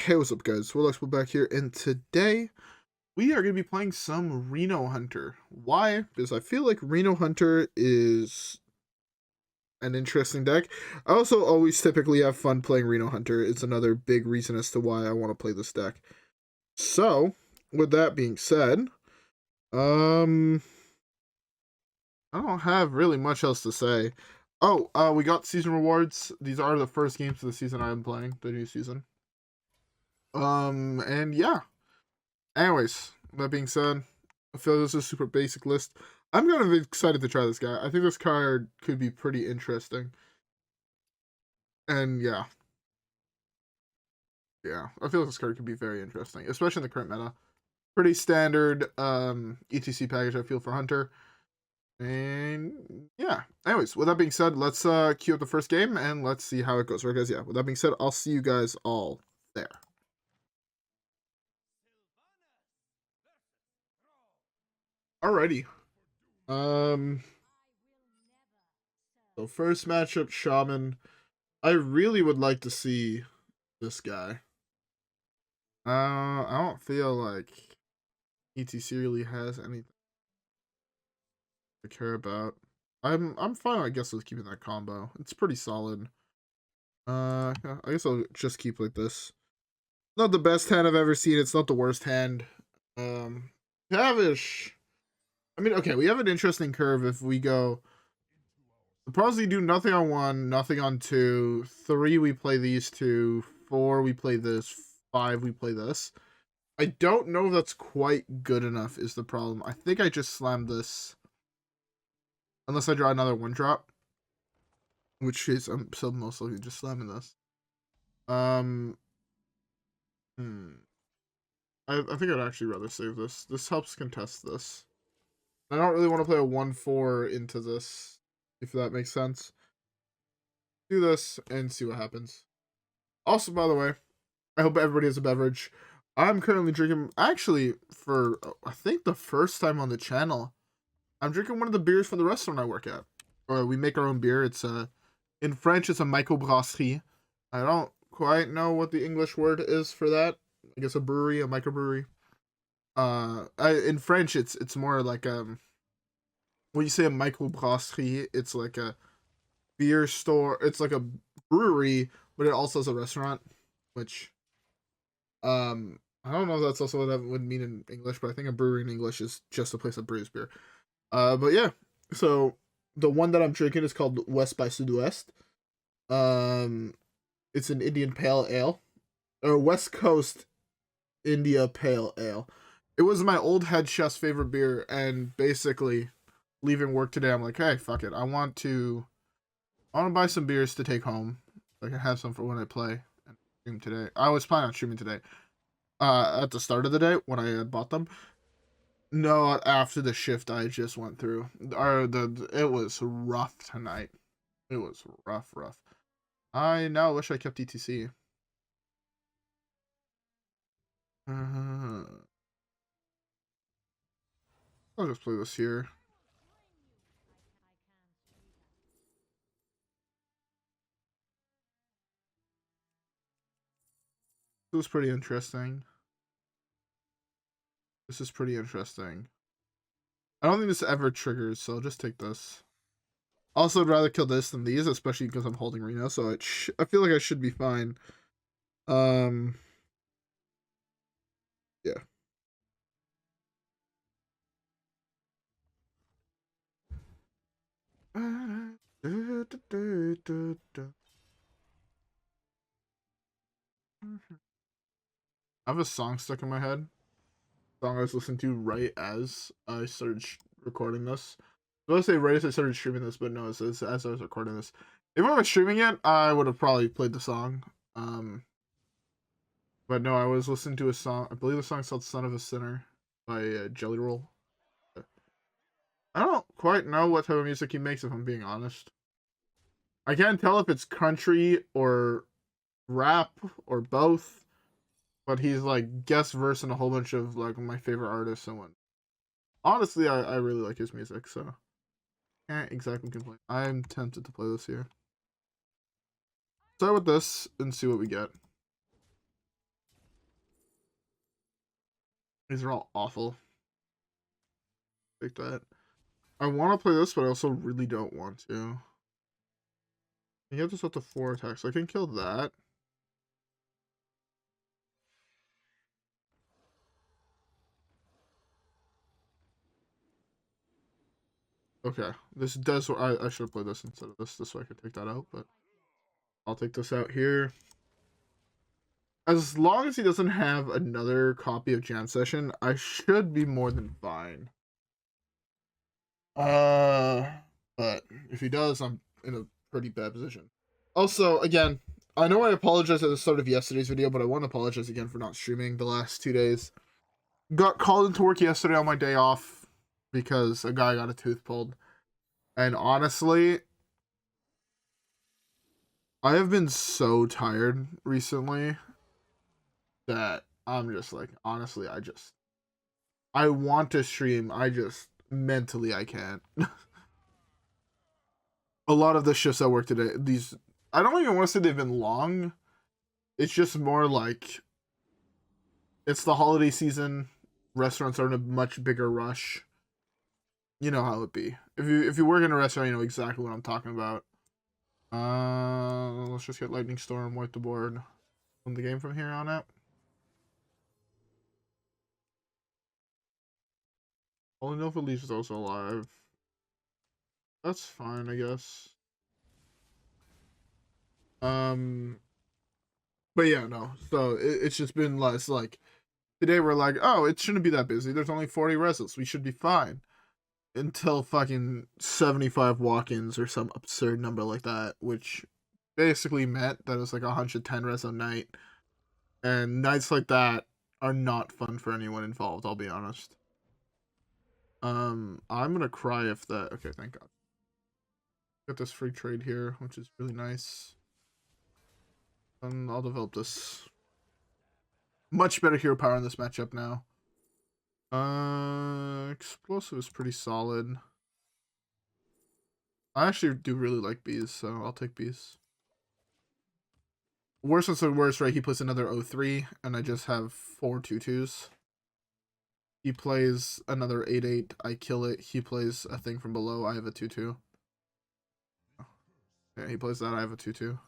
Hey, what's up guys, WhirlXbow back here, and today we are going to be playing some Reno Hunter. Why? Because I feel like Reno Hunter is an interesting deck. I also always typically have fun playing Reno Hunter. It's another big reason as to why I want to play this deck. So, with that being said, I don't have really much else to say. Oh, we got season rewards. These are the first games of the season I'm playing, the new season. And yeah. Anyways, that being said, I feel like this is a super basic list. I'm kind of excited to try this guy. I think this card could be pretty interesting. And yeah. Yeah, I feel like this card could be very interesting, especially in the current meta. Pretty standard E.T.C package, I feel, for Hunter. And yeah. Anyways, with that being said, let's queue up the first game and let's see how it goes. Right, guys? Yeah, with that being said, I'll see you guys all there. Alrighty. So first matchup, Shaman. I really would like to see this guy. I don't feel like E.T.C really has anything to care about. I'm fine, I guess, with keeping that combo. It's pretty solid. Yeah, I guess I'll just keep like this. Not the best hand I've ever seen. It's not the worst hand. Tavish. I mean, okay, we have an interesting curve if we go. We'll probably do nothing on 1, nothing on 2. 3, we play these two. 4, we play this. 5, we play this. I don't know if that's quite good enough is the problem. I think I just slammed this. Unless I draw another 1-drop. Which is, I'm so most likely just slamming this. I think I'd actually rather save this. This helps contest this. I don't really want to play a 1-4 into this, if that makes sense. Do this and see what happens. Also, by the way, I hope everybody has a beverage. I'm currently drinking, actually, for, I think the first time on the channel, I'm drinking one of the beers from the restaurant I work at. Or we make our own beer. It's in French, it's a microbrasserie. I don't quite know what the English word is for that. I guess a brewery, a microbrewery. In French, it's more like when you say a microbrasserie, it's like a beer store. It's like a brewery, but it also is a restaurant, which I don't know if that's also what that would mean in English, but I think a brewery in English is just a place that brews beer. But yeah, so the one that I'm drinking is called West by Sud-West. It's an Indian Pale Ale, or West Coast India Pale Ale. It was my old head chef's favorite beer, and basically, leaving work today, I'm like, hey, fuck it, I want to buy some beers to take home. So I can have some for when I play and stream today. I was planning on streaming today. At the start of the day when I had bought them. No, after the shift I just went through. It was rough tonight. It was rough. I now wish I kept E.T.C. I'll just play this here. This is pretty interesting. This is pretty interesting. I don't think this ever triggers, so I'll just take this. Also, I'd rather kill this than these, especially because I'm holding Reno, so I feel like I should be fine. Yeah. I have a song stuck in my head. Song I was listening to right as I started recording this. I was going to say right as I started streaming this, but no, it's as I was recording this. If I was streaming it, I would have probably played the song. But no, I was listening to a song. I believe the song's called "Son of a Sinner" by Jelly Roll. I don't quite know what type of music he makes, if I'm being honest. I can't tell if it's country or rap or both. But he's like guest verse in a whole bunch of like my favorite artists and what. Honestly, I really like his music, so can't exactly complain. I'm tempted to play this here. Start with this and see what we get. These are all awful. Take that. I want to play this, but I also really don't want to. You get this up to 4 attacks. I can kill that. Okay, this does. I should have played this instead of this way I could take that out, but I'll take this out here. As long as he doesn't have another copy of Jam Session, I should be more than fine. But if he does, I'm in a pretty bad position. Also, again, I know I apologized at the start of yesterday's video, but I want to apologize again for not streaming the last 2 days. Got called into work yesterday on my day off because a guy got a tooth pulled. And honestly, I have been so tired recently that I'm just like, honestly, I want to stream. I just, mentally, I can't. A lot of the shifts at work today, I don't even want to say they've been long. It's just more like, it's the holiday season. Restaurants are in a much bigger rush. You know how it be. If you work in a restaurant, you know exactly what I'm talking about. Let's just get Lightning Storm, wipe the board, win the game from here on out. Only know if Elise is also alive. That's fine, I guess. But yeah, no. So it's just been less like today we're like, oh, it shouldn't be that busy. There's only 40 results. We should be fine. Until fucking 75 walk-ins or some absurd number like that, which basically meant that it was like 110 res a night. And nights like that are not fun for anyone involved, I'll be honest. I'm gonna cry if that. Okay, thank God. Got this free trade here, which is really nice. And I'll develop this much better hero power in this matchup now. Explosive is pretty solid. I actually do really like bees, so I'll take bees. Worst one's the worst, right? He plays another 03, and I just have 4 2/2s. He plays another 8/8, I kill it. He plays a thing from below, I have a 2/2. Yeah, he plays that, I have a 2/2.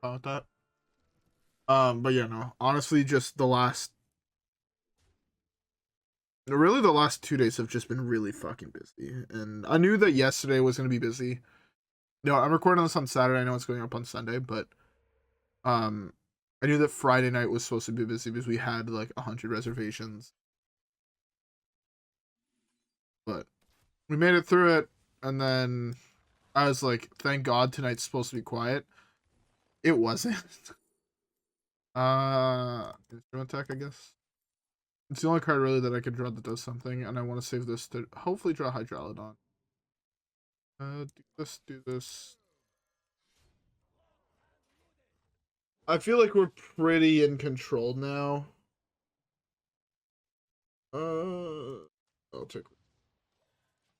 How about that? But yeah, no. Honestly, just really the last 2 days have just been really fucking busy. And I knew that yesterday was gonna be busy. No, I'm recording this on Saturday. I know it's going up on Sunday, but I knew that Friday night was supposed to be busy because we had like 100 reservations. But we made it through it, and then I was like, thank God tonight's supposed to be quiet. It wasn't. Instrument attack, I guess. It's the only card really that I could draw that does something, and I want to save this to hopefully draw Hydralodon. Do this. I feel like we're pretty in control now. I'll take.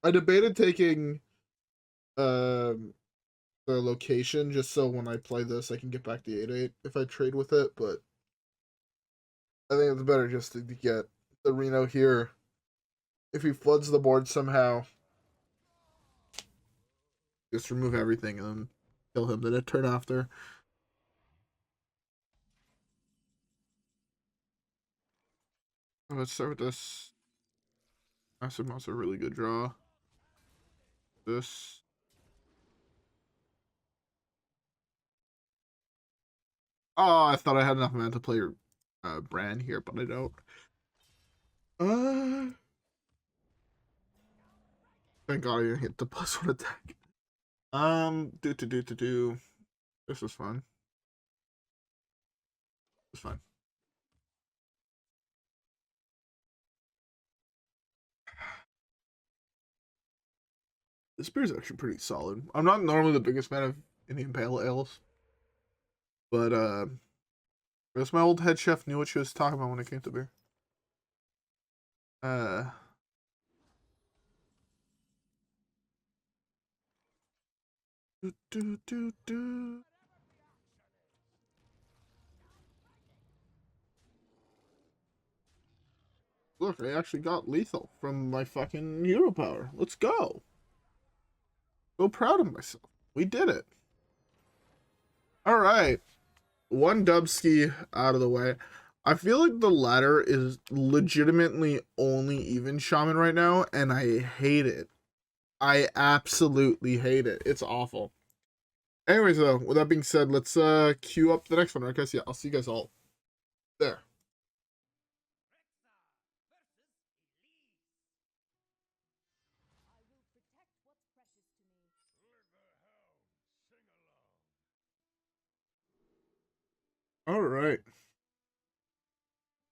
I debated taking the location just so when I play this I can get back the 8/8 if I trade with it, but I think it's better just to get the Reno here. If he floods the board somehow, just remove everything and then kill him then a turn after. Let's start with this. Acidmaw's a really good draw. This. Oh, I thought I had enough mana to play Brann here, but I don't. Thank God I didn't hit the +1 attack. Do. This is fun. It's fine. This beer is actually pretty solid. I'm not normally the biggest fan of Indian Pale Ales, but I guess my old head chef knew what she was talking about when it came to beer. Do. Look, I actually got lethal from my fucking hero power. Let's go. So proud of myself. We did it. Alright. One dubski out of the way. I feel like the ladder is legitimately only even shaman right now, and I hate it. I absolutely hate it. It's awful. Anyways, though, with that being said, let's queue up the next one, right, guys? Yeah, I'll see you guys all there. Alright.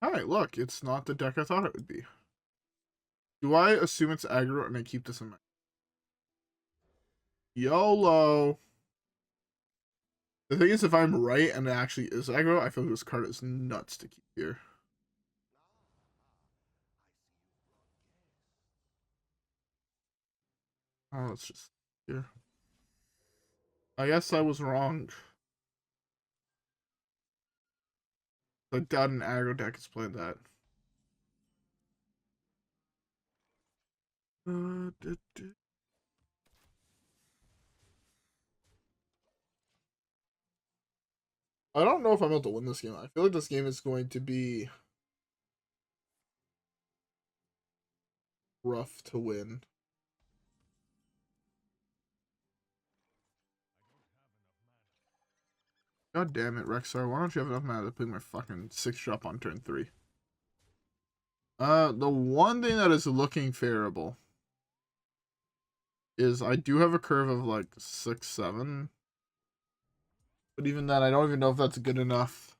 Alright, look, it's not the deck I thought it would be. Do I assume it's aggro and I keep this in mind? YOLO! The thing is, if I'm right and it actually is aggro, I feel like this card is nuts to keep here. Oh, let's just here. I guess I was wrong. I doubt an aggro deck is playing that. I don't know if I'm able to win this game. I feel like this game is going to be rough to win. God damn it, Rexar. Why don't you have enough mana to play my fucking 6-drop on turn 3? The one thing that is looking favorable is I do have a curve of like 6, 7. But even then, I don't even know if that's good enough.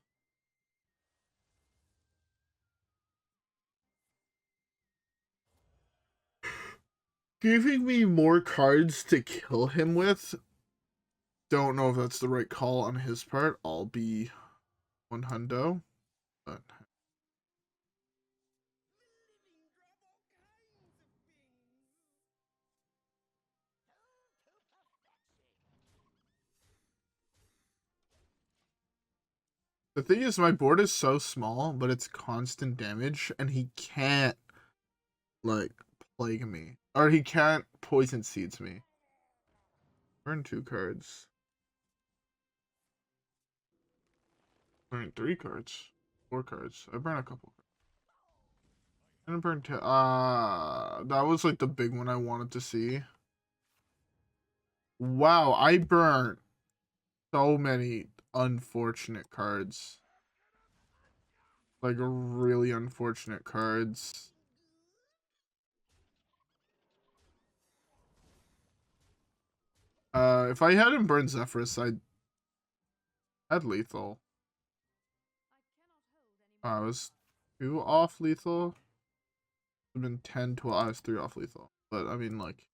Giving me more cards to kill him with. Don't know if that's the right call on his part. I'll be 100. But the thing is, my board is so small, but it's constant damage, and he can't, like, plague me. Or he can't poison seeds me. Burn 2 cards. Burn 3 cards. 4 cards. I burn a couple. I didn't burn 2. That was, like, the big one I wanted to see. Wow, I burnt so many unfortunate cards. Like, really unfortunate cards. If I hadn't burned Zephrys, I had lethal. I was 2 off lethal. Would have been 10, 12. I was 3 off lethal. But, I mean, like,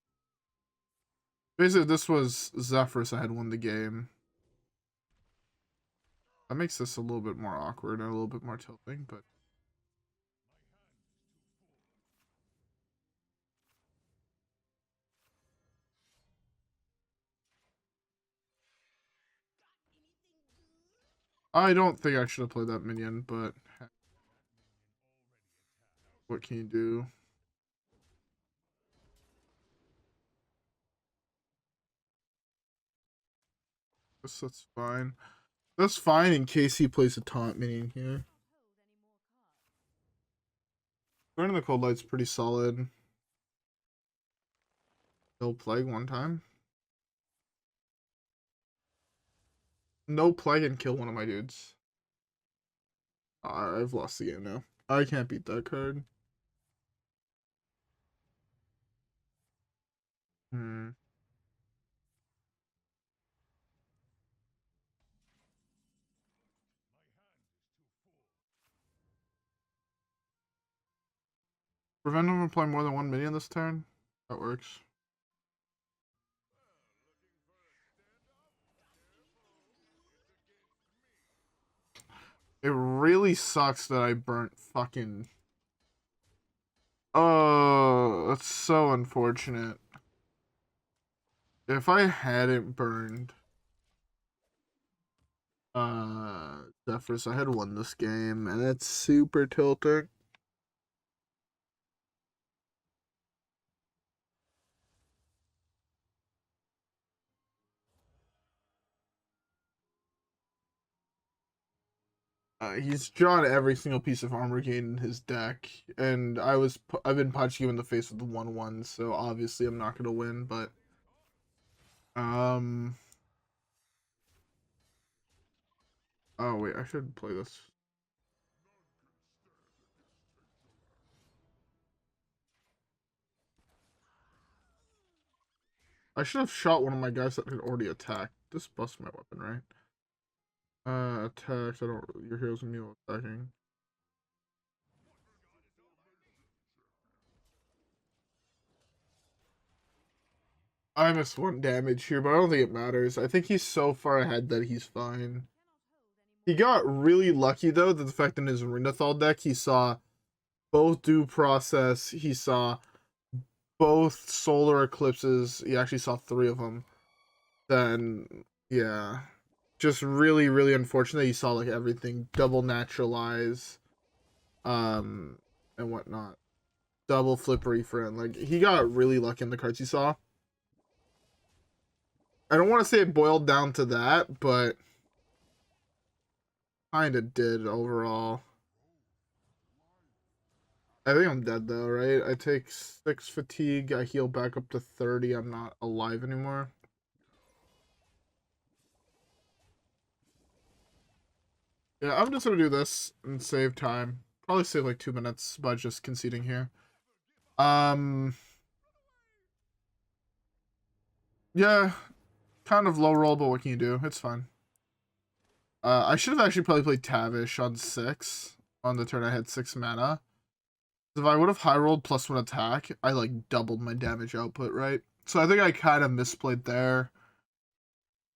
basically, if this was Zephrys, I had won the game. That makes this a little bit more awkward and a little bit more tilting, but I don't think I should have played that minion, but what can you do? That's fine. That's fine in case he plays a taunt minion here. Burning the Cold Light's pretty solid. He'll plague one time. No plague and kill one of my dudes. I've lost the game now. I can't beat that card. Prevent him from playing more than 1 minion this turn? That works. It really sucks that I burnt fucking... Oh, that's so unfortunate. If I hadn't burned Zephrys, I had won this game, and it's super tilting. He's drawn every single piece of armor gain in his deck, and I've been punching him in the face with the 1/1, so obviously I'm not gonna win. But oh wait, I should play this. I should have shot one of my guys that had already attacked. This busts my weapon, right? Attacks. I don't. Your hero's immune attacking. I missed 1 damage here, but I don't think it matters. I think he's so far ahead that he's fine. He got really lucky though that the fact that in his Renathal deck he saw both Due Process. He saw both solar eclipses. He actually saw 3 of them. Then yeah, just really, really unfortunate. He saw like everything double naturalize, and whatnot, double flippery friend. Like he got really lucky in the cards he saw. I don't want to say it boiled down to that, but kinda did overall. I think I'm dead though, right? I take 6 fatigue, I heal back up to 30, I'm not alive anymore. Yeah, I'm just gonna do this and save time. Probably save like 2 minutes by just conceding here. Yeah, kind of low roll, but what can you do? It's fine. I should have actually probably played Tavish on 6 on the turn I had 6 mana. If I would have high rolled +1 attack, I like doubled my damage output, right? So I think I kind of misplayed there.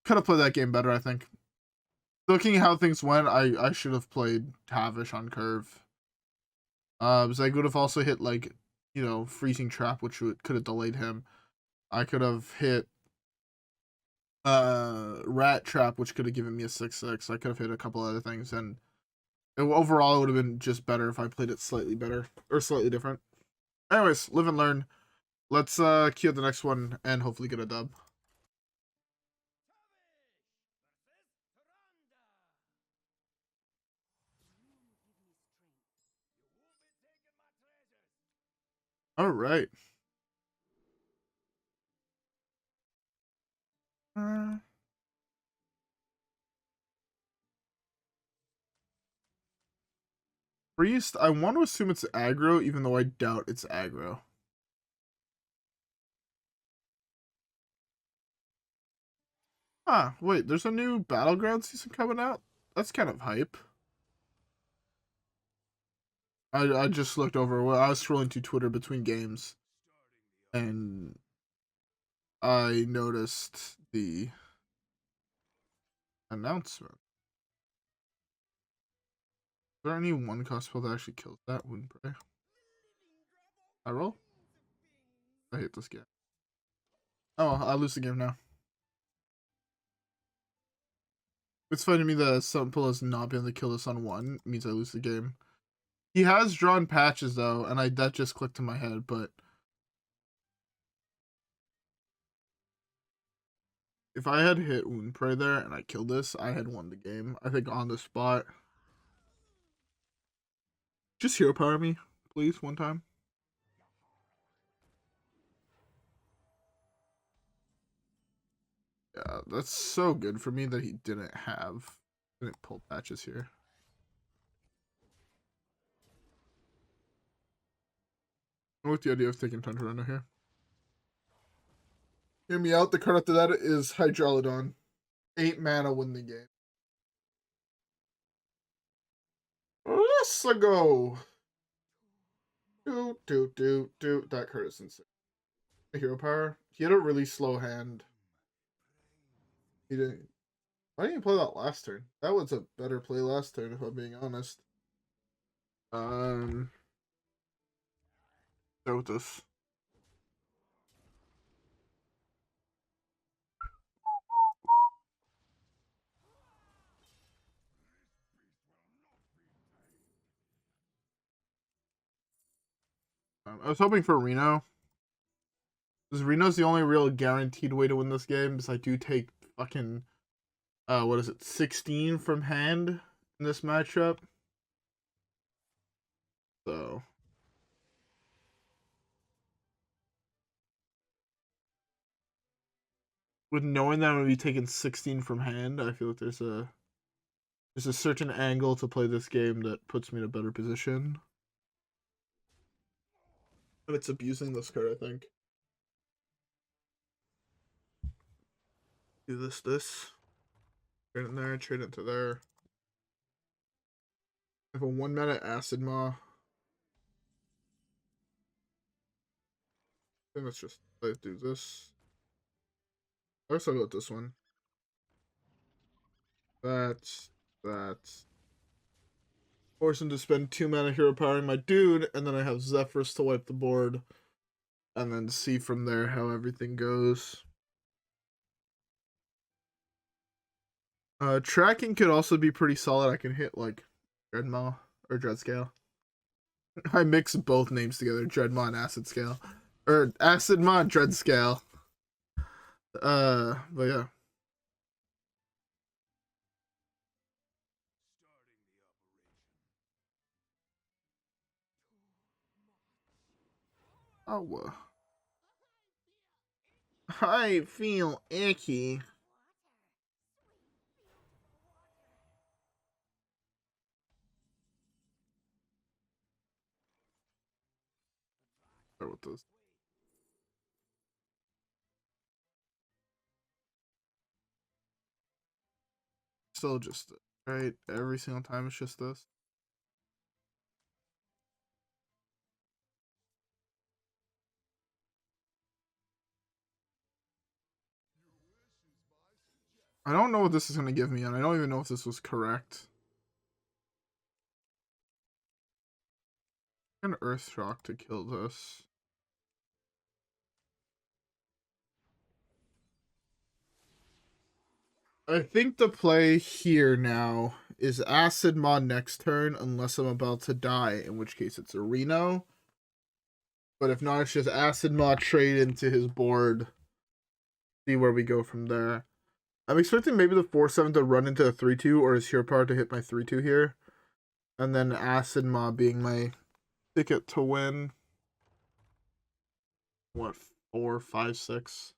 Could have played that game better, I think. Looking at how things went, I should have played Tavish on curve. Because I could have also hit like, you know, Freezing Trap, which could have delayed him. I could have hit Rat Trap, which could have given me a 6/6. I could have hit a couple other things, and overall it would have been just better if I played it slightly better or slightly different. Anyways, live and learn. Let's queue the next one and hopefully get a dub. All right. Priest, I want to assume it's aggro, even though I doubt it's aggro. Ah, wait, there's a new Battleground season coming out? That's kind of hype. I just looked over. Well, I was scrolling to Twitter between games, and I noticed the announcement. Is there any 1-cost spell that actually kills that Wound Prey? I roll? I hate this game. Oh, I lose the game now. It's funny to me that Simple has not been able to kill this on 1. It means I lose the game. He has drawn patches though, and that just clicked in my head, but if I had hit Wound Prey there and I killed this, I had won the game. I think on the spot. Just hero power me, please, one time. Yeah, that's so good for me that he didn't pull patches here. I like the idea of taking Tundra Rhino here. Hear me out. The card after that is Hydralodon. 8 mana, win the game. Let's go. Do. That card is insane. Hero power. He had a really slow hand. He didn't. Why didn't you play that last turn? That was a better play last turn, if I'm being honest. With this. I was hoping for Reno. Because Reno's the only real guaranteed way to win this game, because I do take fucking, what is it, 16 from hand in this matchup. So with knowing that I'm gonna be taking 16 from hand, I feel like there's a certain angle to play this game that puts me in a better position. But it's abusing this card, I think. Do this. Trade it there, trade it to there. I have a 1-mana Acidmaw. I think let's just do this. I guess I'll go with this one. That. Force him to spend 2 mana hero powering my dude, and then I have Zephrys to wipe the board. And then see from there how everything goes. Tracking could also be pretty solid. I can hit like Dreadmaw or Dreadscale. I mix both names together, Dreadmaw and Acidscale. Or Acidmaw and Dreadscale. But yeah. Oh, I feel icky. Start with this. Still just right. Every single time it's just this. I don't know what this is gonna give me, and I don't even know if this was correct. An Earth Shock to kill this. I think the play here now is Acidmaw next turn, unless I'm about to die, in which case it's a Reno. But if not, it's just Acidmaw trade into his board. See where we go from there. I'm expecting maybe the 4/7 to run into a 3/2 or his hero power to hit my 3/2 here. And then Acidmaw being my ticket to win. What, 4, 5, 6?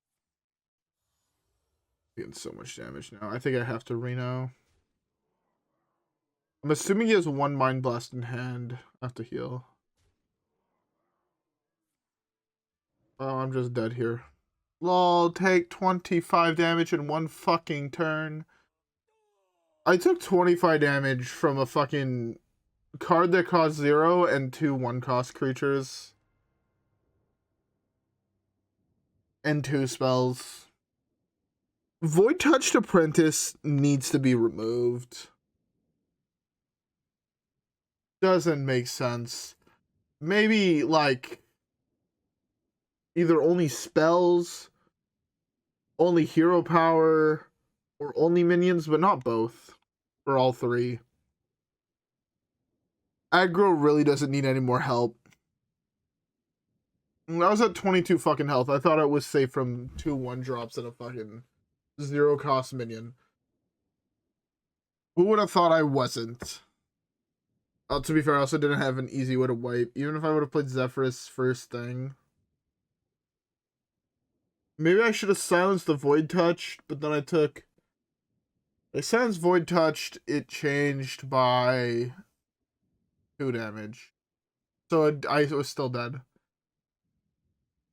Getting so much damage now. I think I have to Reno. I'm assuming he has 1 Mind Blast in hand. I have to heal. Oh, I'm just dead here. Lol, take 25 damage in 1 fucking turn. I took 25 damage from a fucking card that costs 0 and 2 1-cost creatures. And 2 spells. Void Touched Apprentice needs to be removed. Doesn't make sense. Maybe, like, either only spells, only hero power, or only minions, but not both. For all 3. Aggro really doesn't need any more help. I was at 22 fucking health. I thought it was safe from 2 1-drops and a fucking 0-cost minion. Who would have thought I wasn't? To be fair, I also didn't have an easy way to wipe. Even if I would have played Zephrys first thing. Maybe I should have silenced the Void Touch, but then I silenced Void Touched, it changed by 2 damage. So I was still dead.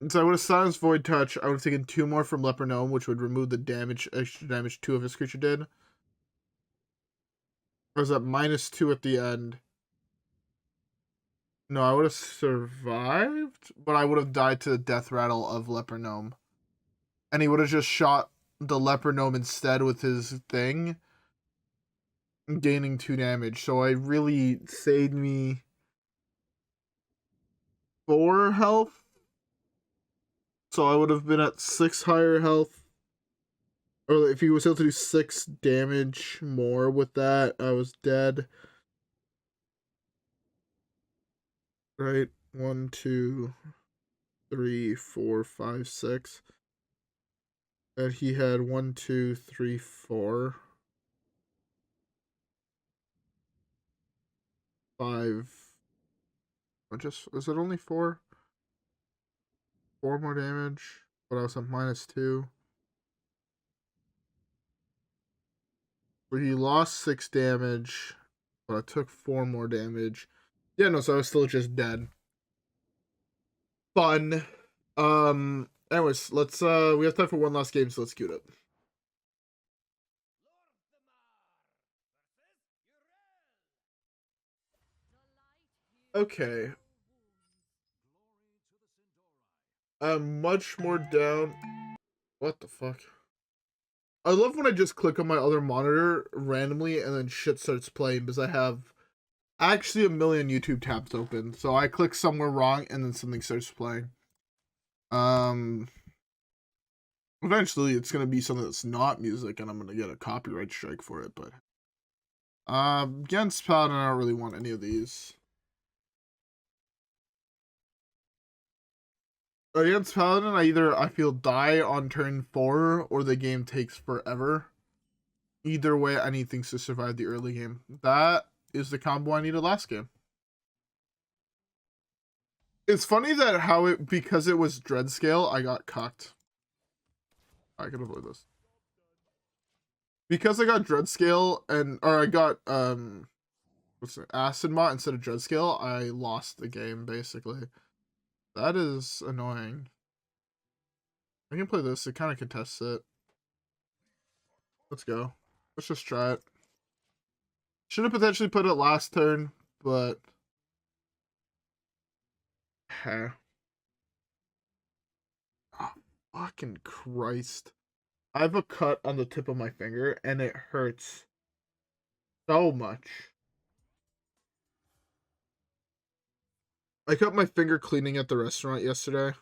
And so I would have silenced Void Touch, I would have taken 2 more from Leper Gnome, which would remove the extra damage 2 of his creature did. I was at -2 at the end. No, I would have survived, but I would have died to the death rattle of Leper Gnome. And he would have just shot the Leper Gnome instead with his thing, gaining 2 damage. So I really saved me 4 health. So I would have been at 6 higher health. Or if he was able to do 6 damage more with that, I was dead. Right? 1, 2, 3, 4, 5, 6. And he had 1, 2, 3, 4. 5. Is it only 4? 4 more damage, but I was at -2. But he lost 6 damage, but I took 4 more damage. Yeah, no, so I was still just dead. Fun. Anyways, let's we have time for one last game, so let's queue it. Okay. I'm much more down. What the fuck? I love when I just click on my other monitor randomly and then shit starts playing because I have actually a million YouTube tabs open. So I click somewhere wrong and then something starts playing. Eventually it's gonna be something that's not music and I'm gonna get a copyright strike for it, but against Paladin I don't really want any of these. Against Paladin, I feel die on turn 4 or the game takes forever. Either way, I need things to survive the early game. That is the combo I needed last game. It's funny that because it was Dreadscale, I got cucked. I can avoid this. Because I got Dreadscale or I got Acidmaw instead of Dreadscale, I lost the game basically. That is annoying. I can play this. It kind of contests it. Let's go. Let's just try it. Should have potentially put it last turn, but... Oh, fucking Christ. I have a cut on the tip of my finger, and it hurts so much. I cut my finger cleaning at the restaurant yesterday.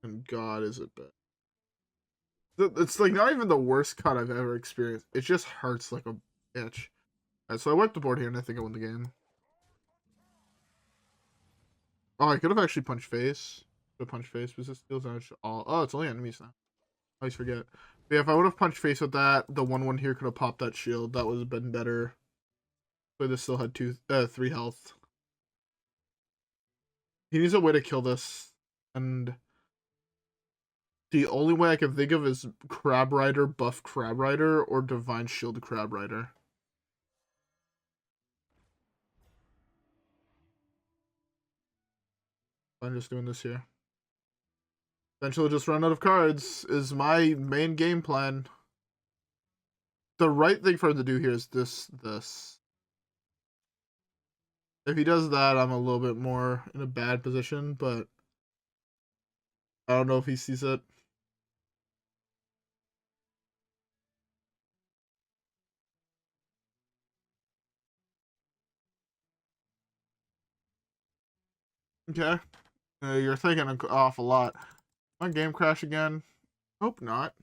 And God, is it bad. It's like not even the worst cut I've ever experienced. It just hurts like a bitch. Alright, so I wiped the board here and I think I won the game. Oh, I could have actually punched face. Punch face because it steals damage all. Oh, it's only enemies now. I always forget. But yeah, if I would have punched face with that, the 1/1 here could have popped that shield. That would have been better. But this still had 3 health. He needs a way to kill this, and the only way I can think of is Crab Rider, buff Crab Rider, or Divine Shield Crab Rider. I'm just doing this here. Eventually just run out of cards is my main game plan. The right thing for him to do here is this. If he does that, I'm a little bit more in a bad position, but I don't know if he sees it. Okay. You're thinking an awful lot. My game crash again? Hope not.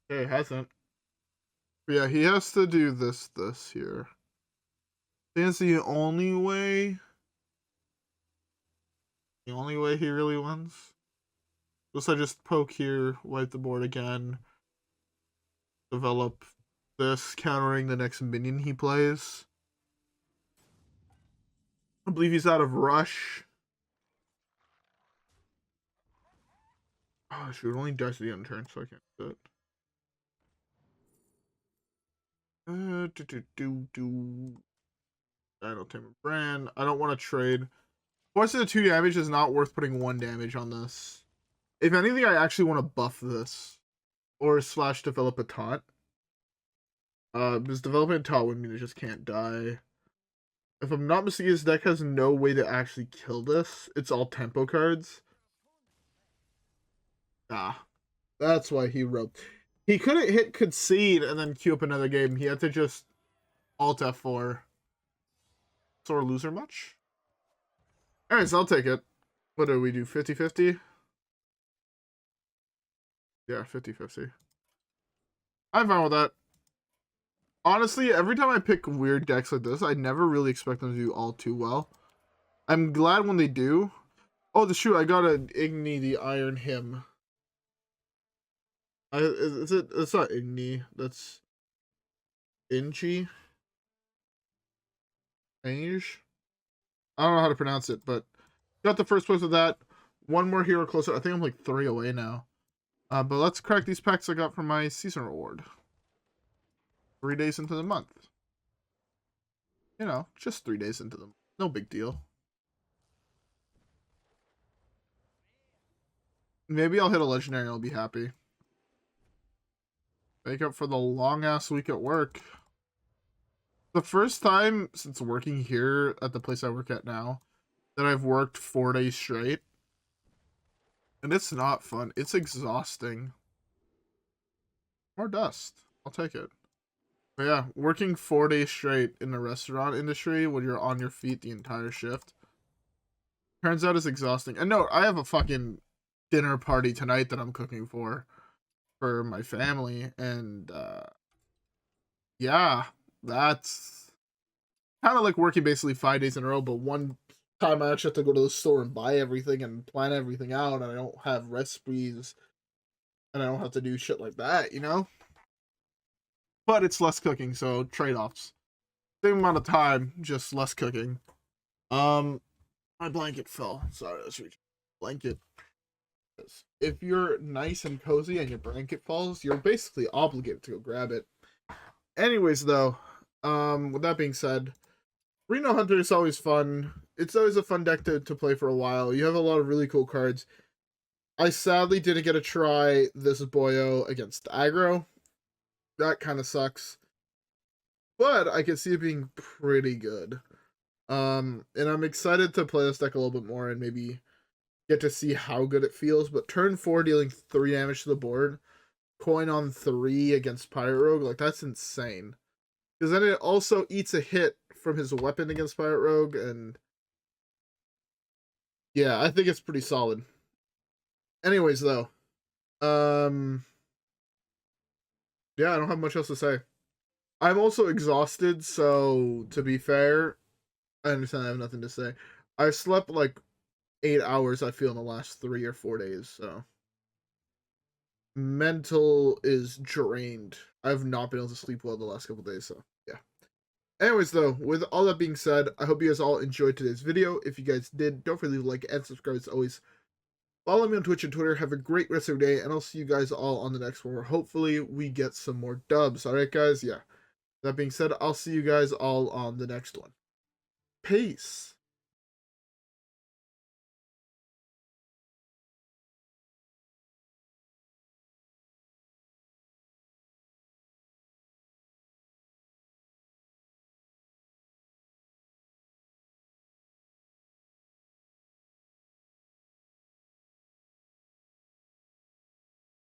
Okay, it hasn't. But yeah, he has to do this here. I think it's the only way. The only way he really wins. Unless I just poke here, wipe the board again. Develop this, countering the next minion he plays. I believe he's out of rush. Oh shoot, it only dies at the end of the turn, so I can't do it. Dinotamer Brann. I don't want to trade. Forcing the 2 damage is not worth putting 1 damage on this. If anything, I actually want to buff this. Or / develop a taunt. Because developing a taunt would mean it just can't die. If I'm not mistaken, his deck has no way to actually kill this. It's all tempo cards. Ah. That's why he wrote. He couldn't hit concede and then queue up another game. He had to just alt F4. Sore loser much? Anyways, I'll take it. What do we do? 50-50? Yeah, 50-50. I'm fine with that. Honestly, every time I pick weird decks like this, I never really expect them to do all too well. I'm glad when they do. Oh, shoot, I got an Igni the Iron Hymn. It's not Igni. That's Inchi. Age. I don't know how to pronounce it, but got the first place with that. One more hero closer. I think I'm like 3 away now. But let's crack these packs I got from my season reward. 3 days into the month. You know, just 3 days into them. No big deal. Maybe I'll hit a legendary and I'll be happy. Make up for the long ass week at work. The first time since working here at the place I work at now that I've worked 4 days straight. And it's not fun. It's exhausting. More dust. I'll take it. But yeah, working 4 days straight in the restaurant industry when you're on your feet the entire shift turns out it's exhausting. And no, I have a fucking dinner party tonight that I'm cooking for my family, and yeah, that's kind of like working basically 5 days in a row, but one time I actually have to go to the store and buy everything and plan everything out, and I don't have recipes, and I don't have to do shit like that, you know? But it's less cooking, so trade-offs. Same amount of time, just less cooking. My blanket fell. Sorry, let's reach blanket. If you're nice and cozy and your blanket falls, you're basically obligated to go grab it. Anyways, though, with that being said, Reno Hunter is always fun. It's always a fun deck to play for a while. You have a lot of really cool cards. I sadly didn't get to try this Boyo against aggro. That kind of sucks. But I can see it being pretty good. And I'm excited to play this deck a little bit more and maybe get to see how good it feels. But turn 4 dealing 3 damage to the board, coin on 3 against Pirate Rogue, like that's insane. Because then it also eats a hit from his weapon against Pirate Rogue, and yeah, I think it's pretty solid. Anyways, though, yeah, I don't have much else to say. I'm also exhausted, so to be fair, I understand I have nothing to say. I slept like 8 hours, I feel, in the last 3 or 4 days, so mental is drained. I've not been able to sleep well the last couple days, so yeah. Anyways, though, with all that being said, I hope you guys all enjoyed today's video. If you guys did, don't forget to leave a like and subscribe as always. Follow me on Twitch and Twitter. Have a great rest of your day, and I'll see you guys all on the next one where hopefully we get some more dubs. Alright, guys? Yeah. That being said, I'll see you guys all on the next one. Peace.